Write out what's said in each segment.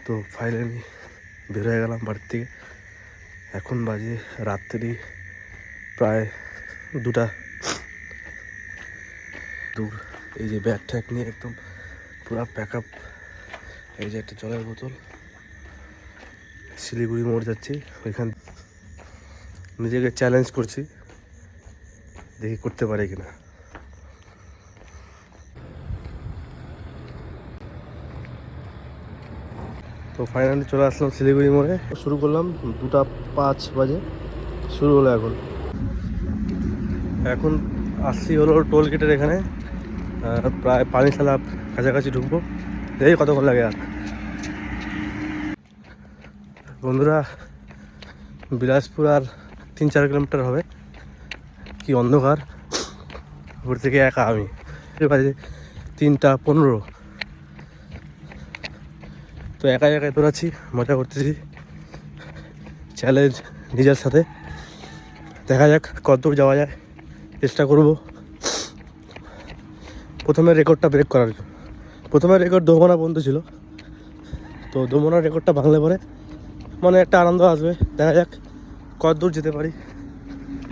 তো ফাইনালি বের হয়ে গেলাম বাড়ির থেকে। এখন বাজে রাত্রি প্রায় 2টা। দূর এই যে ব্যাগ ট্যাগ নিয়ে একদম পুরো প্যাক আপ। এই যে একটা জলের বোতল। শিলিগুড়ি মোড় যাচ্ছি, ওইখান নিজেকে চ্যালেঞ্জ করছি, দেখি করতে পারে কিনা। তো ফাইনালি চলে আসলাম শিলিগুড়ি মোড়ে। শুরু করলাম 2টা 5 বাজে শুরু হলো। এখন আসছি হলো টোল গেটের এখানে, প্রায় পানিশালা কাছাকাছি ঢুকবো। এই কতক্ষণ লাগে আর বন্ধুরা, বিলাসপুর আর 3-4 কিলোমিটার হবে। কি অন্ধকার, উপর থেকে একা আমি। বাজে 3টা 15। তো একাই একাই দৌড়াচ্ছি, মজা করতেছি, চ্যালেঞ্জ নিজের সাথে। দেখা যাক কতদূর যাওয়া যায়, চেষ্টা করব। প্রথমে রেকর্ডটা ব্রেক করার জন্য। প্রথমে রেকর্ড দোমনা বন্ধ ছিল, তো দোমনার রেকর্ডটা ভাঙলে পরে মনে একটা আনন্দ আসবে। দেখা যাক কত দূর যেতে পারি।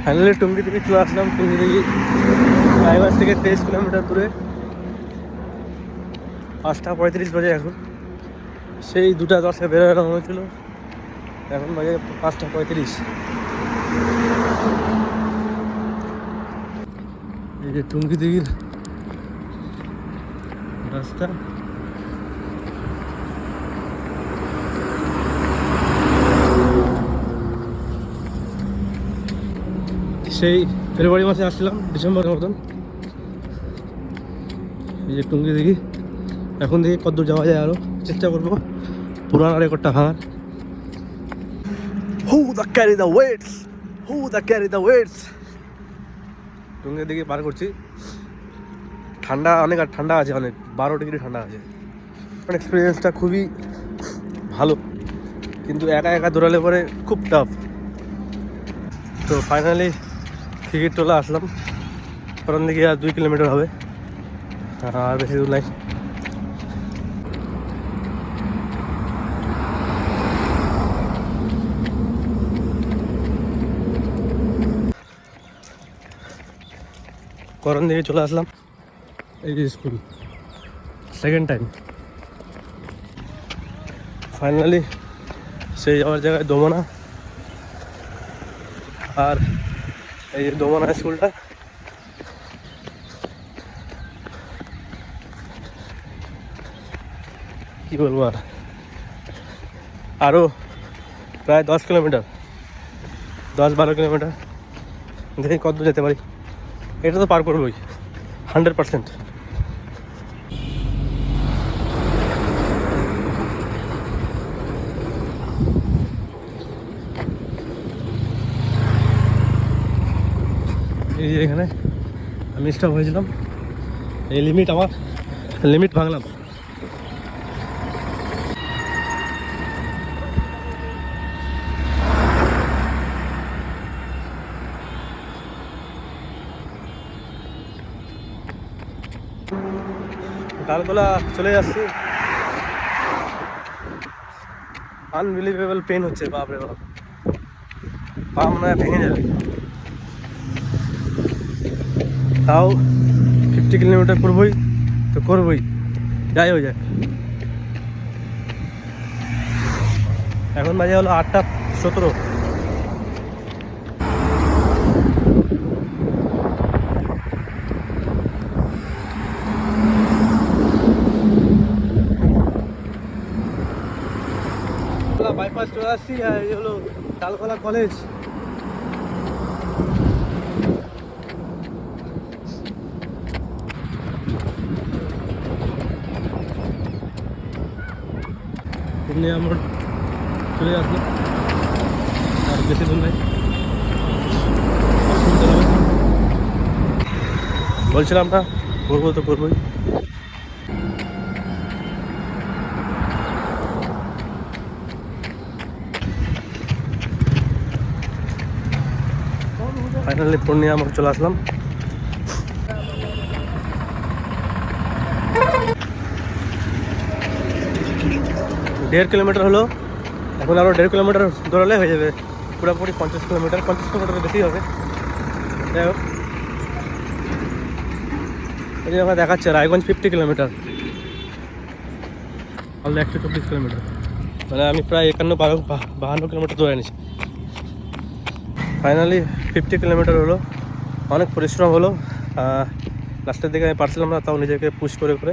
ফাইনালি টুঙ্গি থেকে চলে আসলাম। টুঙ্গি থেকে রায়গঞ্জ থেকে 23 কিলোমিটার দূরে। 5টা 35 বাজে এখন। সেই 2টা 10-এ বেরোনো হয়েছিল, এখন বাজে 5টা 35। এই যে টুঙ্গি দিঘির রাস্তা। সেই ফেব্রুয়ারি মাসে আসছিলাম, ডিসেম্বরের মতন। এই যে টুঙ্গি দিঘি। এখন দেখি কতদূর যাওয়া যায়, আরও চেষ্টা করবো পুরানো রেকর্ডটা ভাঙার। Who the carry the weights, who the carry the weights. Tungi Dighi পার করছি। ঠান্ডা অনেক, আর ঠান্ডা আছে অনেক, 12 ডিগ্রি ঠান্ডা আছে। এক্সপিরিয়েন্সটা খুবই ভালো, কিন্তু একা একা দৌড়ালে পরে খুব টাফ। তো ফাইনালি টিকিট তোলা আসলাম। ওখান থেকে আর 2 কিলোমিটার হবে, আর বেশি দূর নাই। করণ দিকে চলে আসলাম। এই যে স্কুল, সেকেন্ড টাইম। ফাইনালি সেই যাওয়ার জায়গায় দোমনা। আর এই যে দোমনা স্কুলটা। কি বলবো, আর আরও প্রায় 10 কিলোমিটার, 10-12 কিলোমিটার। দেখি কত যেতে পারি। এটা তো পার করবোই 100%। এই যে এখানে আমি স্টপ হয়েছিলাম। এই লিমিট, আমার লিমিট ভাঙলাম। ডালগোলা চলে যাচ্ছি। আনবিলিভেবল পেন হচ্ছে, বাপরে বাপ, পা মনে হয় ভেঙে যাবে। তাও 50 কিলোমিটার করবই তো করবই, যাই হয়ে যায়। এখন বাজে হলো 8টা 17। বাইপাস চলে আসছি, আর এই হলো ডালগোলা কলেজ। এমনি আমরা চলে আসলো, আর বেশি দূর নাই। বলছিলাম না করবো তো করবোই। ফাইনালি পূর্ণিয়া মোড় চলে আসলাম। 1.5 কিলোমিটার হলো, এখন আরও 1.5 কিলোমিটার দৌড়ালে হয়ে যাবে পুরোপুরি 50 কিলোমিটার, 50 কিলোমিটার বেশি হবে। যাই হোক, এই যে আমার দেখাচ্ছে রায়গঞ্জ 50 কিলোমিটার, তাহলে 124 কিলোমিটার, মানে আমি প্রায় 51-52 কিলোমিটার দৌড়ে নিয়েছি। ফাইনালি 50 কিলোমিটার হলো, অনেক পরিশ্রম হলো। লাস্টের দিকে আমি পারছিলাম না, তাও নিজেকে পুশ করে করে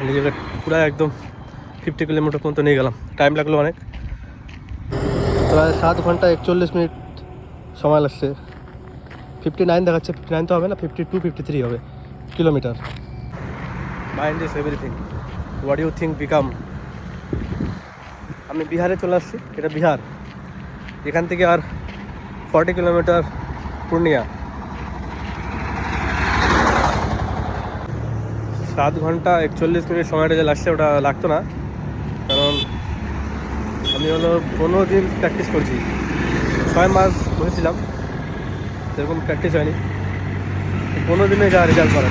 নিজেকে পুরো একদম 50 কিলোমিটার পর্যন্ত নিয়ে গেলাম। টাইম লাগলো অনেক, প্রায় 7 ঘন্টা 41 মিনিট সময় লাগছে। 59 দেখাচ্ছে, 59 তো হবে না, 52-53 হবে kilometre. Mind is everything, what you think become. আমি বিহারে চলে আসছি, এটা বিহার। এখান থেকে আর 40 কিলোমিটার পূর্ণিয়া। 7 ঘন্টা 41 মিনিট সময়টা যে লাগছে ওটা লাগতো না, কারণ আমি হলো 15 দিন প্র্যাকটিস করছি। 6 মাস বসেছিলাম, সেরকম প্র্যাকটিস হয়নি। 15 দিনে যা রেজাল্ট করা